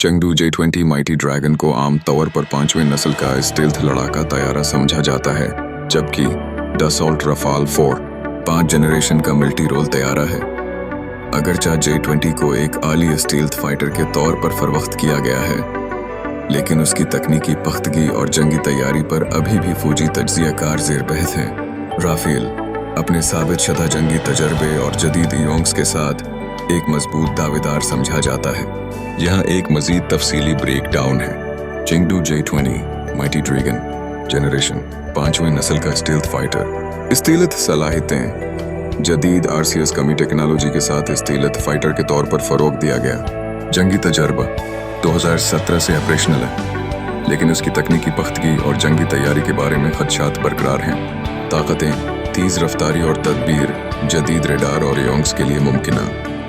Chengdu J-20 mighty dragon को आम तौर पर 5वीं नस्ल का स्टेल्थ लड़ाका तैयारा समझा जाता है, जबकि डसॉल्ट रफाल 4 5 जनरेशन का मल्टी रोल तैयारा है। अगरचा J-20 को एक आली स्टील्थ फाइटर के तौर पर फरोख्त किया गया है, लेकिन उसकी तकनीकी पख्तगी और जंगी तैयारी पर अभी भी फौजी तज्जियाकार ज़ेर बहस हैं। राफेल अपने साबित शुदा जंगी तजर्बे और जदीद योंग्स के साथ एक मजबूत दावेदार समझा जाता है। यहाँ एक मजीद तफसीली ब्रेक डाउन है। Chengdu J-20 mighty dragon generation 5वीं नस्ल का स्टील्थ फाइटर। स्टील्थ सलाहियतें जदीद RCS कमी टेक्नोलॉजी के साथ स्टील्थ फाइटर के तौर पर फरोग दिया गया। जंगी तजर्बा 2017 से ऑपरेशनल है, लेकिन उसकी तकनीकी पख्तगी और जंगी तैयारी के बारे में खदशात बरकरार हैं। ताकतें, तेज़ रफ्तारी और तदबीर जदीद रेडार और योंग्स के लिए मुमकिन।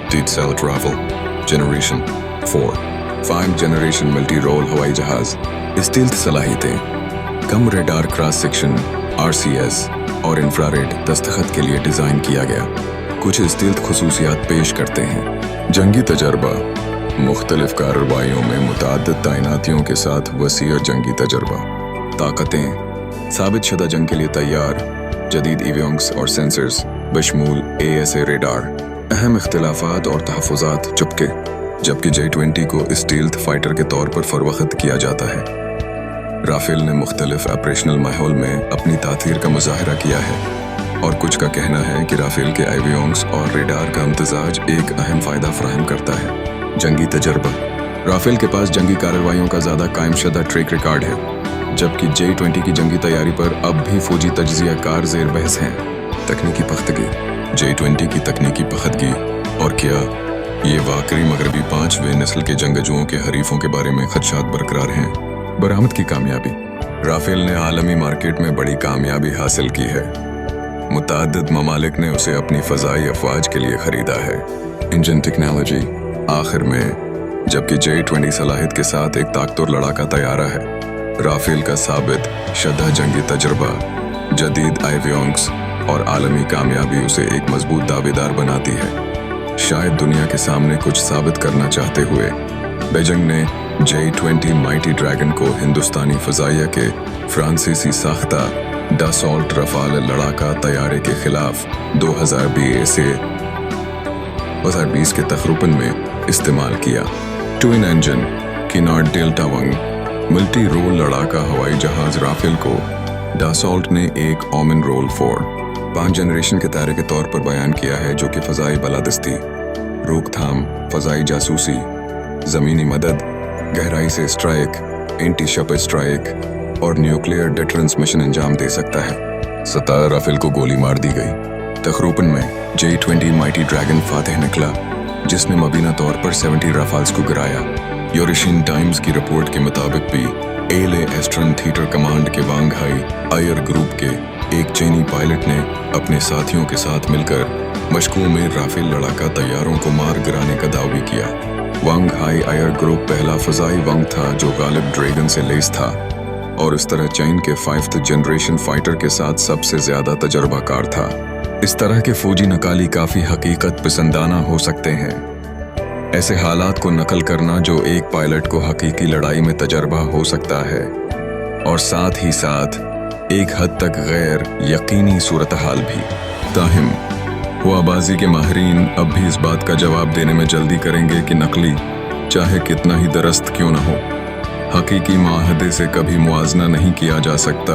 Dassault Rafale generation 4 5 generation multi role हवाई जहाज। स्टील्थ सलाहियतें कम रेडार क्रॉस सेक्शन RCS और इंफ्रारेड दस्तखत के लिए डिज़ाइन किया गया। कुछ स्टील्थ खुसूसियात पेश करते हैं। जंगी तजर्बा मुख्तलिफ कार्रवाइयों में मुताद्दिद तैनातियों के साथ वसी और जंगी तजर्बा। ताकतें, साबित शुदा जंग के लिए तैयार जदीद इवियोंग्स और सेंसर्स बशमूल ASA रेडार। अहम इख्तिलाफात और तहफ़्फ़ुज़ात चुपके, जबकि J-20 को स्टील्थ फाइटर के तौर पर फरोख्त किया जाता है। राफेल ने मुख्तलिफ ऑपरेशनल माहौल में अपनी तासीर का मुजाहरा किया है, और कुछ का कहना है कि राफेल के एवियोंग्स और रेडार का इम्तिजाज एक अहम फ़ायदा फराहम करता है। जंगी तजर्बा राफेल के पास जंगी कार्रवाइयों का ज़्यादा कायम शुदा ट्रैक रिकॉर्ड है, जबकि J-20 की जंगी तैयारी पर अब भी फौजी तज्जियाकार ज़ेर बहस हैं। तकनीकी पख्तगी J-20 की तकनीकी पख्तगी, और क्या ये वाकई मगरबी 5वीं नस्ल के जंगजुओं के हरीफों के बारे में खदशात बरकरार हैं। बरामद की कामयाबी राफेल ने आलमी मार्केट में बड़ी कामयाबी हासिल की है। मुताद्दिद ममालिक ने उसे अपनी फ़ज़ाई अफ़वाज के लिए ख़रीदा है। इंजन टेक्नोलॉजी आखिर में, जबकि J-20 सलाहियत के साथ एक ताकतवर लड़ाका तैयारा है, राफेल का साबित शुदा जंगी तजर्बा, जदीद एवियोंग्स और आलमी कामयाबी उसे एक मजबूत दावेदार बनाती है। शायद दुनिया के सामने कुछ साबित करना चाहते हुए बीजिंग ने J-20 माइटी ड्रैगन को हिंदुस्तानी फ़ज़ाइया के फ्रांसीसी साख्ता डसॉल्ट रफाल लड़ाका तैयारे के खिलाफ 2020 के तकरीबन में इस्तेमाल किया। Twin engine canard delta wing multi role लड़ाका हवाई जहाज राफेल को डसॉल्ट ने एक ओमेन रोल 5 जनरेशन के तारे के तौर पर बयान किया है, जो कि फ़ज़ाई बलादस्ती, रोकथाम, फ़ज़ाई जासूसी, ज़मीनी मदद, गहराई से स्ट्राइक, एंटी शप स्ट्राइक और न्यूक्लियर डिटरेंस मिशन अंजाम दे सकता है। 17 राफेल को गोली मार दी गई। तकरीबन में J-20 माइटी ड्रैगन फातेह निकला, जिसने मुबीना तौर पर 70 राफाल्स को गिराया। यूरेशियन टाइम्स की रिपोर्ट के मुताबिक भी एले एस्ट्रन थिएटर कमांड के वांग हाई आयर ग्रुप के एक चीनी पायलट ने अपने साथियों के साथ मिलकर मशकू में राफेल लड़ाका तैयारों को मार गिराने का दावा किया। वांग हाई आयर ग्रुप पहला फ़ज़ाई वंग था जो गालिब ड्रैगन से लेस था, और इस तरह चीन के 5th जनरेशन फाइटर के साथ सबसे ज़्यादा तजर्बाकार था। इस तरह के फौजी नकाली काफ़ी हकीकत पसंदाना हो सकते हैं। ऐसे हालात को नकल करना जो एक पायलट को हकीकी लड़ाई में तजर्बा हो सकता है, और साथ ही साथ एक हद तक गैर यकीनी सूरत हाल भी। ताहिम हवाबाजी के माहिरीन अब भी इस बात का जवाब देने में जल्दी करेंगे कि नकली, चाहे कितना ही दरस्त क्यों न हो, हकीकी मुआहदे से कभी मुआजना नहीं किया जा सकता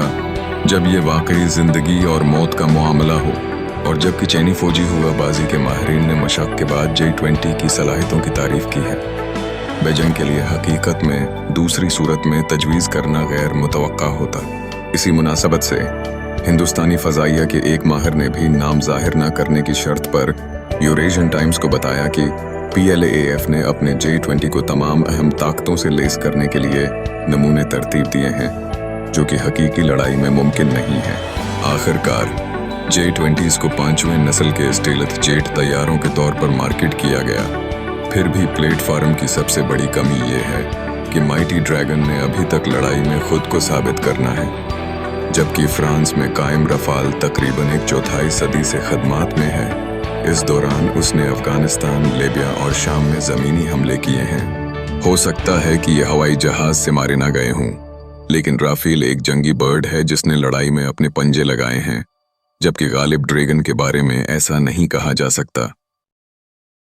जब ये वाकई ज़िंदगी और मौत का मामला हो। और जबकि चीनी फौजी हवाबाजी के माहिरीन ने मशक़ के बाद J-20 की सलाहियतों की तारीफ़ की है, बीजिंग के लिए हकीकत में दूसरी सूरत में तजवीज़ करना गैर मुतवक्का होता। इसी मुनासबत से हिंदुस्तानी फ़ज़ाइया के एक माहिर ने भी नाम ज़ाहिर न करने की शर्त पर यूरेशियन टाइम्स को बताया कि PLAAF ने अपने J-20 को तमाम अहम ताकतों से लेस करने के लिए नमूने तरतीब दिए हैं, जो कि हकीकी लड़ाई में मुमकिन नहीं है। आखिरकार J-20 को 5वीं नस्ल के स्टील्थ जेट तैयारों के तौर पर मार्केट किया गया। फिर भी प्लेटफार्म की सबसे बड़ी कमी ये है कि माइटी ड्रैगन ने अभी तक लड़ाई में खुद को साबित करना है, जबकि फ्रांस में कायम रफाल तकरीबन 1/4 सदी से खदमात में है। इस दौरान उसने अफगानिस्तान, लीबिया और शाम में ज़मीनी हमले किए हैं। हो सकता है कि ये हवाई जहाज से मारे ना गए हों, लेकिन राफेल एक जंगी बर्ड है जिसने लड़ाई में अपने पंजे लगाए हैं, जबकि गालिब ड्रैगन के बारे में ऐसा नहीं कहा जा सकता।